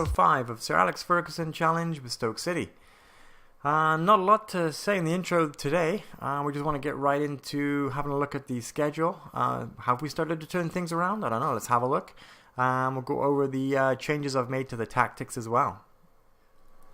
episode 5 of Sir Alex Ferguson Challenge with Stoke City. Not a lot to say in the intro today. We just want to get right into having a look at the schedule. Have we started to turn things around? I don't know. Let's have a look. We'll go over the changes I've made to the tactics as well.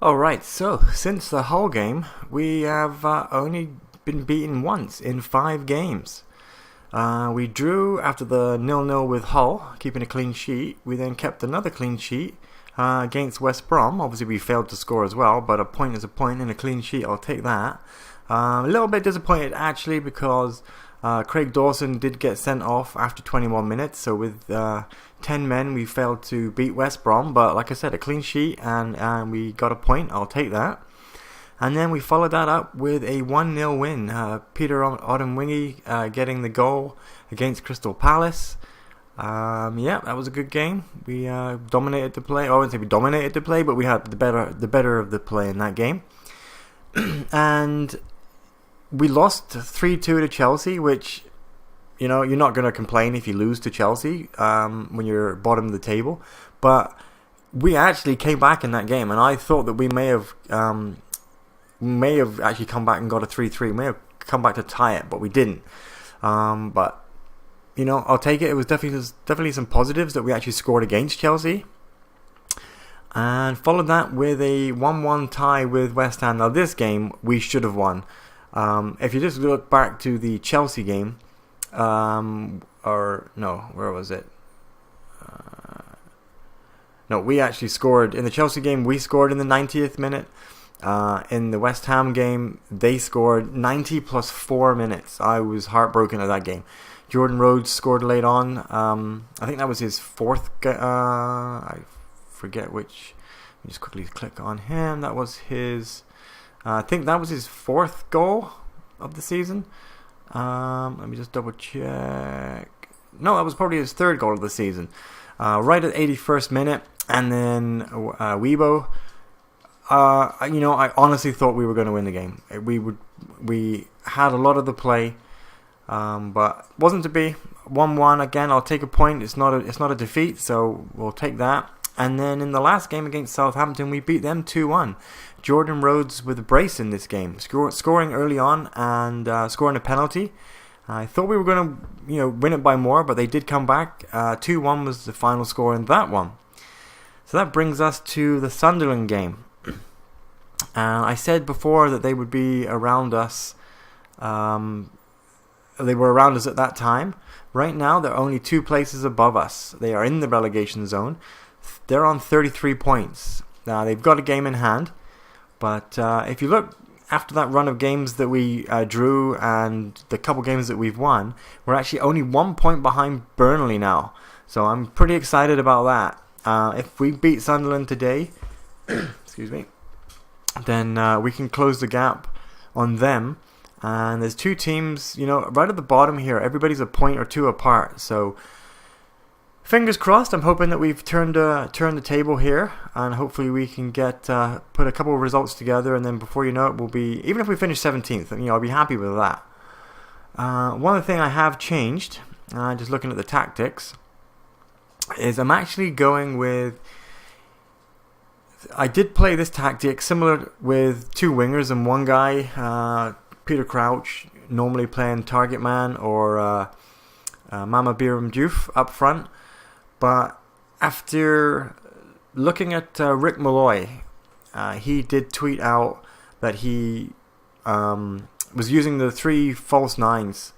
Alright, so since the Hull game, we have only been beaten once in 5 games. We drew after the 0-0 with Hull, keeping a clean sheet. We then kept another clean sheet against West Brom. Obviously we failed to score as well, but a point is a point and a clean sheet, I'll take that. A little bit disappointed actually because Craig Dawson did get sent off after 21 minutes, so with 10 men we failed to beat West Brom, but like I said, a clean sheet and we got a point, I'll take that. And then we followed that up with a 1-0 win. Peter Odemwingie getting the goal against Crystal Palace. Yeah, that was a good game. We dominated the play. I wouldn't say we dominated the play, but we had the better of the play in that game. And we lost 3-2 to Chelsea, which, you know, you're not going to complain if you lose to Chelsea when you're bottom of the table. But we actually came back in that game, and I thought that we may have actually come back and got a 3-3. May have come back to tie it, but we didn't. But you know, I'll take it. It was definitely some positives that we actually scored against Chelsea, and followed that with a 1-1 tie with West Ham. Now this game we should have won. If you just look back to the Chelsea game, or no, where was it? No, we actually scored in the Chelsea game. We scored in the 90th minute. In the West Ham game, they scored 90 plus 4 minutes. I was heartbroken at that game. Jordan Rhodes scored late on. I think that was his fourth. I forget which. Let me just quickly click on him. That was his. I think that was his 4th goal of the season. Let me just double check. No, that was probably his 3rd goal of the season. Right at 81st minute, and then Weibo. You know, I honestly thought we were going to win the game. We had a lot of the play, but wasn't to be. 1-1 again. I'll take a point. It's not a defeat, so we'll take that. And then in the last game against Southampton, we beat them 2-1. Jordan Rhodes with a brace in this game, scoring early on and scoring a penalty. I thought we were going to, win it by more, but they did come back. 2-1 was the final score in that one. So that brings us to the Sunderland game. I said before that they would be around us. They were around us at that time. Right now, they're only 2 places above us. They are in the relegation zone. They're on 33 points. Now, they've got a game in hand. But if you look after that run of games that we drew and the couple games that we've won, we're actually only 1 point behind Burnley now. So I'm pretty excited about that. If we beat Sunderland today, excuse me, then we can close the gap on them. And there's 2 teams, right at the bottom here. Everybody's a point or 2 apart. So fingers crossed. I'm hoping that we've turned the table here, and hopefully we can get put a couple of results together. And then before you know it, we'll be, even if we finish 17th, I'll be happy with that. One other thing I have changed, just looking at the tactics, is I'm actually going with. I did play this tactic similar with 2 wingers and 1 guy, Peter Crouch, normally playing target man, or Mama Biram Diouf up front. But after looking at Rick Malloy, he did tweet out that he was using the 3 false 9s,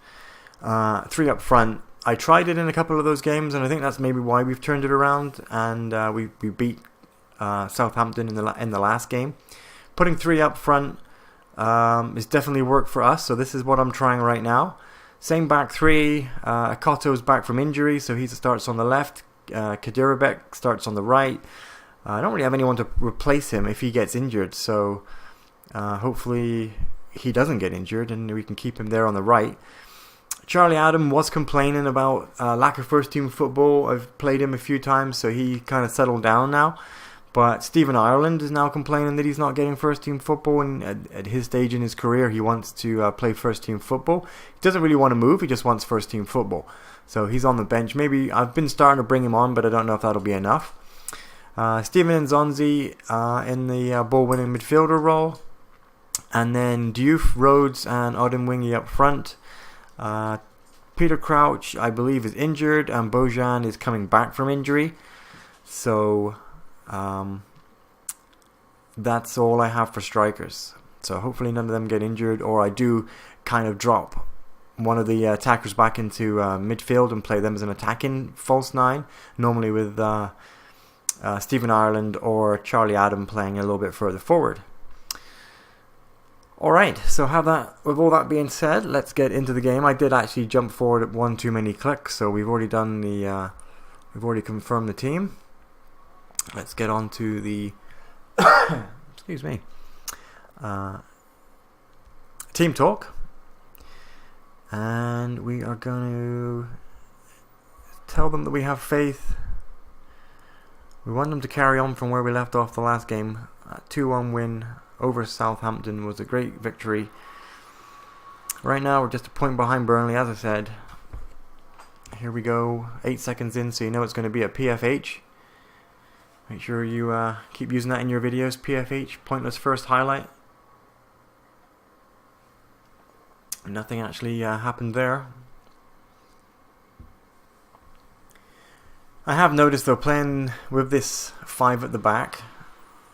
3 up front. I tried it in a couple of those games, and I think that's maybe why we've turned it around, and we beat Southampton in the last game. Putting 3 up front is definitely worked for us, so this is what I'm trying right now. Same back 3. Akoto's back from injury, so he starts on the left. Kadirabek starts on the right. I don't really have anyone to replace him if he gets injured, so hopefully he doesn't get injured and we can keep him there on the right. Charlie Adam was complaining about lack of first team football. I've played him a few times, so he kind of settled down now. But Stephen Ireland is now complaining that he's not getting first team football, and at his stage in his career he wants to play first team football. He doesn't really want to move, he just wants first team football. So he's on the bench. Maybe I've been starting to bring him on, but I don't know if that'll be enough. Steven and Zonzi in the ball-winning midfielder role. And then Diouf, Rhodes, and Odemwingie up front. Peter Crouch, I believe, is injured, and Bojan is coming back from injury. So that's all I have for strikers. So hopefully none of them get injured, or I do kind of drop one of the attackers back into midfield and play them as an attacking false nine, normally with Stephen Ireland or Charlie Adam playing a little bit further forward. Alright, so with all that being said, let's get into the game. I did actually jump forward at one too many clicks, so we've already done we've already confirmed the team. Let's get on to the excuse me, team talk. And we are going to tell them that we have faith. We want them to carry on from where we left off the last game. 2-1 win over Southampton was a great victory. Right now we're just a point behind Burnley, as I said. Here we go, 8 seconds in, so you know it's going to be a PFH. Make sure you keep using that in your videos. PFH, pointless first highlight. Nothing actually happened there. I have noticed though, playing with this 5 at the back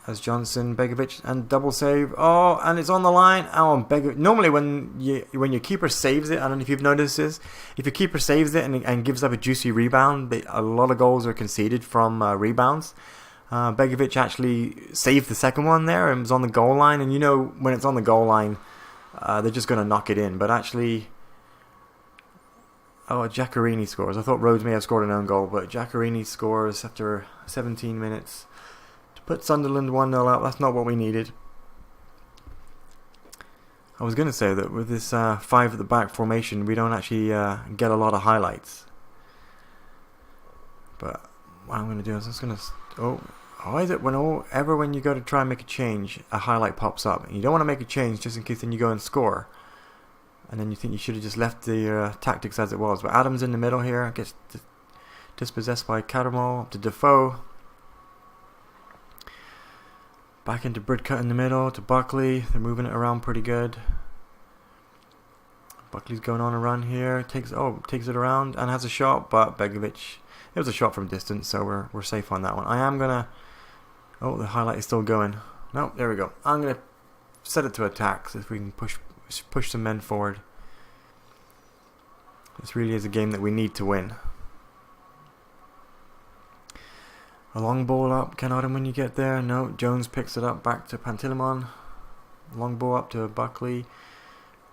as Johnson, Begovic, and double save. Oh, and it's on the line. Oh, normally when your keeper saves it, I don't know if you've noticed this, if your keeper saves it and gives up a juicy rebound, a lot of goals are conceded from rebounds. Begovic actually saved the second one there and was on the goal line, and you know when it's on the goal line, they're just going to knock it in. But actually, Giaccherini scores. I thought Rhodes may have scored an own goal, but Giaccherini scores after 17 minutes to put Sunderland 1-0 up. That's not what we needed. I was going to say that with this 5 at the back formation, we don't actually get a lot of highlights. But what I'm going to do is I'm just going to... Why is it whenever when you go to try and make a change, a highlight pops up? And you don't want to make a change just in case then you go and score. And then you think you should have just left the tactics as it was. But Adams in the middle here, gets dispossessed by Catamol, up to Defoe. Back into Bridcut in the middle, to Buckley. They're moving it around pretty good. Buckley's going on a run here, takes it around and has a shot, but Begovic, it was a shot from distance, so we're safe on that one. I am gonna... Oh, the highlight is still going. No, there we go. I'm gonna set it to attack, so if we can push some men forward. This really is a game that we need to win. A long ball up, can Odom when you get there? No, Jones picks it up back to Pantilimon. Long ball up to Buckley.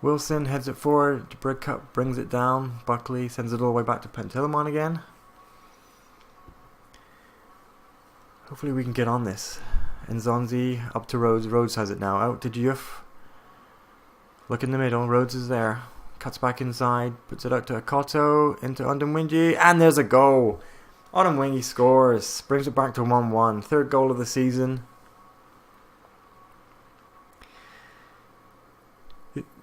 Wilson heads it forward, Bridcut brings it down. Buckley sends it all the way back to Pantilimon again. Hopefully we can get on this. And Zonzi up to Rhodes. Rhodes has it now. Out to Diouf. Look in the middle. Rhodes is there. Cuts back inside. Puts it out to Akoto. Into Odemwingie. And there's a goal. Odemwingie scores. Brings it back to 1-1. Third goal of the season.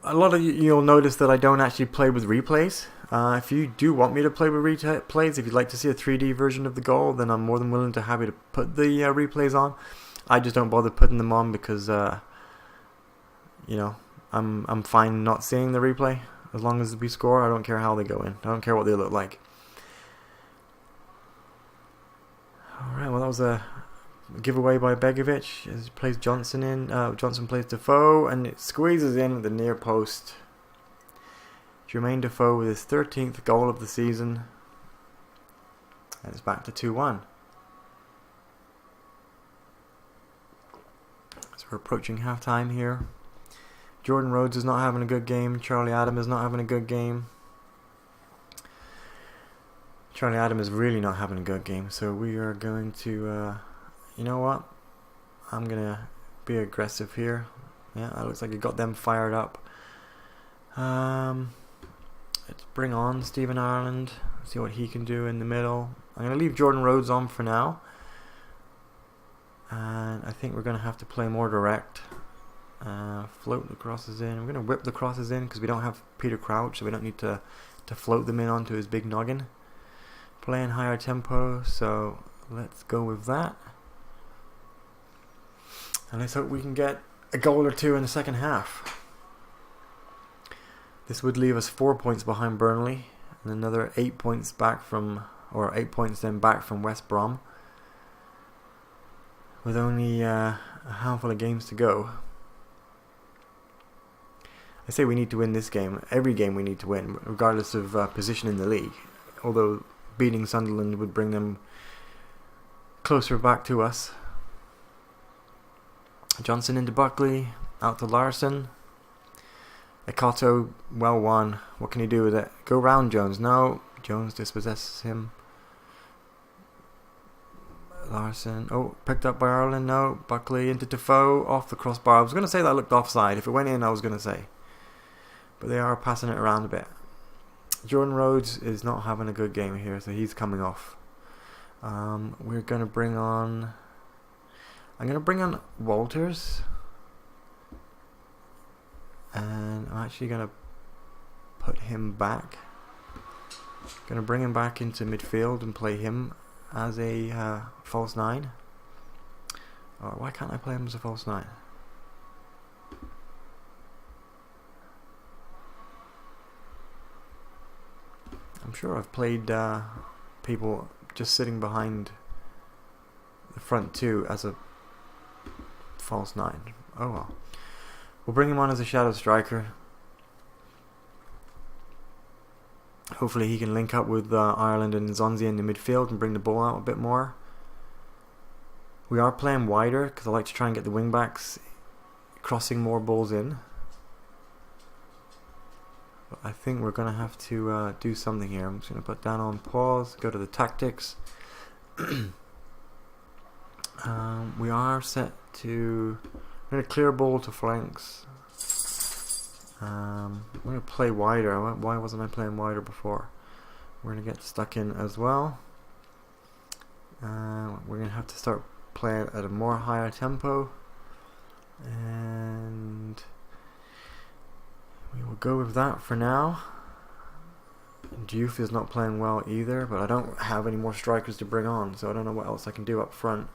A lot of you'll notice that I don't actually play with replays. If you do want me to play with replays, if you'd like to see a 3D version of the goal, then I'm more than willing to happy to put the replays on. I just don't bother putting them on because I'm fine not seeing the replay as long as we score. I don't care how they go in. I don't care what they look like. Alright, well that was a giveaway by Begovic as he plays Johnson in. Johnson plays Defoe and it squeezes in at the near post. Jermaine Defoe with his 13th goal of the season. And it's back to 2-1. So we're approaching half-time here. Jordan Rhodes is not having a good game. Charlie Adam is not having a good game. Charlie Adam is really not having a good game. So we are going to... you know what? I'm going to be aggressive here. Yeah, that looks like it got them fired up. Let's bring on Stephen Ireland. See what he can do in the middle. I'm going to leave Jordan Rhodes on for now. And I think we're going to have to play more direct. Float the crosses in. We're going to whip the crosses in because we don't have Peter Crouch, so we don't need to float them in onto his big noggin. Playing higher tempo, so let's go with that. And let's hope we can get a goal or two in the second half. This would leave us 4 points behind Burnley and another 8 points back from, or 8 points then back from West Brom, with only a handful of games to go. I say we need to win this game. Every game we need to win, regardless of position in the league. Although beating Sunderland would bring them closer back to us. Johnson into Buckley, out to Larson. Ekato, well won. What can he do with it? Go round Jones. No. Jones dispossesses him. Larson. Oh, picked up by Ireland. No. Buckley into Defoe. Off the crossbar. I was going to say that looked offside. If it went in, I was going to say. But they are passing it around a bit. Jordan Rhodes is not having a good game here, so he's coming off. We're going to bring on... I'm going to bring on Walters. And I'm actually going to put him back. Going to bring him back into midfield and play him as a false 9. Or why can't I play him as a false 9? I'm sure I've played people just sitting behind the front two as a false 9. Oh well. We'll bring him on as a shadow striker. Hopefully he can link up with Ireland and Zonzi in the midfield and bring the ball out a bit more. We are playing wider because I like to try and get the wing backs crossing more balls in. But I think we're going to have to do something here. I'm just going to put down on pause, go to the tactics. We are set to... I'm going to clear ball to flanks. I'm going to play wider. Why wasn't I playing wider before? We're going to get stuck in as well. We're going to have to start playing at a more higher tempo. And we will go with that for now. Diouf is not playing well either, but I don't have any more strikers to bring on, so I don't know what else I can do up front.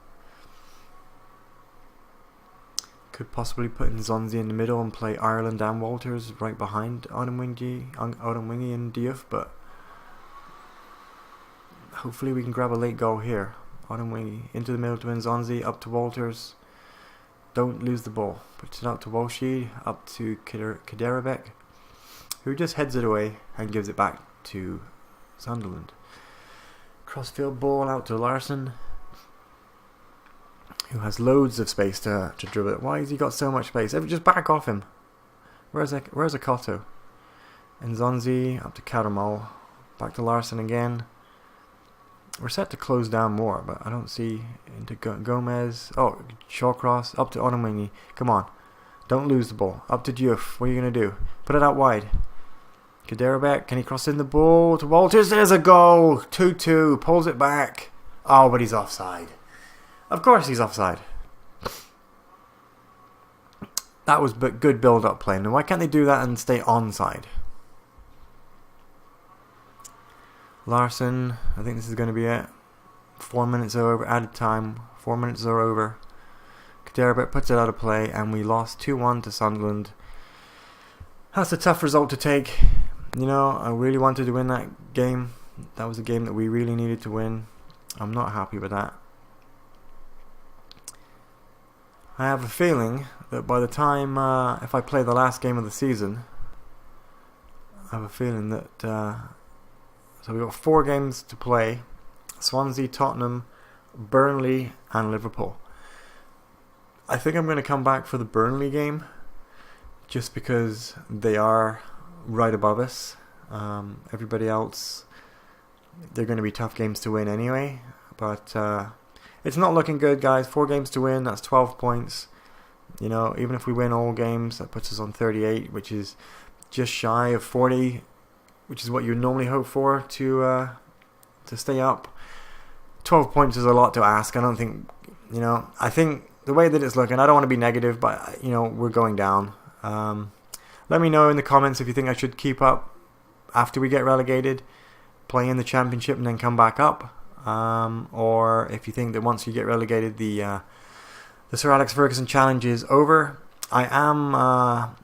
Could possibly put in Zonzi in the middle and play Ireland and Walters right behind Odemwingie and Diouf, but hopefully we can grab a late goal here. Odemwingie into the middle to Zonzi, up to Walters. Don't lose the ball. Puts it out to Walshy, up to Kaderabek, who just heads it away and gives it back to Sunderland. Crossfield ball out to Larson, who has loads of space to dribble it. Why has he got so much space? Just back off him. Where's Ekato? And Zonzi up to Caramol. Back to Larson again. We're set to close down more, but I don't see into Gomez. Oh, Shawcross up to Odemwingie. Come on, don't lose the ball. Up to Diouf. What are you gonna do? Put it out wide. Kaderabek, can he cross in the ball to Walters? There's a goal. 2-2. Pulls it back. Oh, but he's offside. Of course he's offside. That was good build-up play. Now why can't they do that and stay onside? Larson, I think this is going to be it. 4 minutes are over, added time. 4 minutes are over. Kaderabek puts it out of play and we lost 2-1 to Sunderland. That's a tough result to take. You know, I really wanted to win that game. That was a game that we really needed to win. I'm not happy with that. I have a feeling that by the time, if I play the last game of the season, I have a feeling that, so we've got 4 games to play. Swansea, Tottenham, Burnley and Liverpool. I think I'm going to come back for the Burnley game, just because they are right above us. Everybody else, they're going to be tough games to win anyway, but it's not looking good, guys. 4 games to win, that's 12 points. You know, even if we win all games, that puts us on 38, which is just shy of 40, which is what you normally hope for to stay up. 12 points is a lot to ask. I don't think, you know, I think the way that it's looking, I don't want to be negative, but, you know, we're going down. Let me know in the comments if you think I should keep up after we get relegated, play in the championship and then come back up. Or if you think that once you get relegated, the The Sir Alex Ferguson challenge is over. I am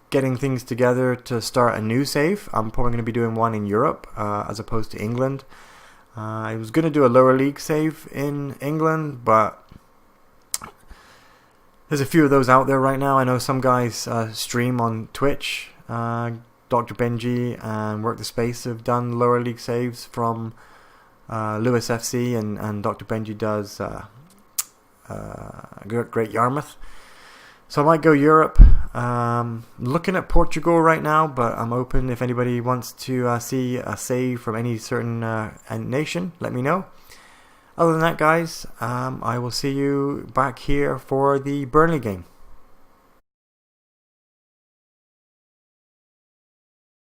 getting things together to start a new save. I'm probably going to be doing one in Europe as opposed to England. I was going to do a lower league save in England, but there's a few of those out there right now. I know some guys stream on Twitch. Dr. Benji and Work the Space have done lower league saves from Lewis FC, and Dr. Benji does Great Yarmouth. So I might go Europe. Looking at Portugal right now, but I'm open if anybody wants to see a save from any certain nation, let me know. Other than that, guys, I will see you back here for the Burnley game.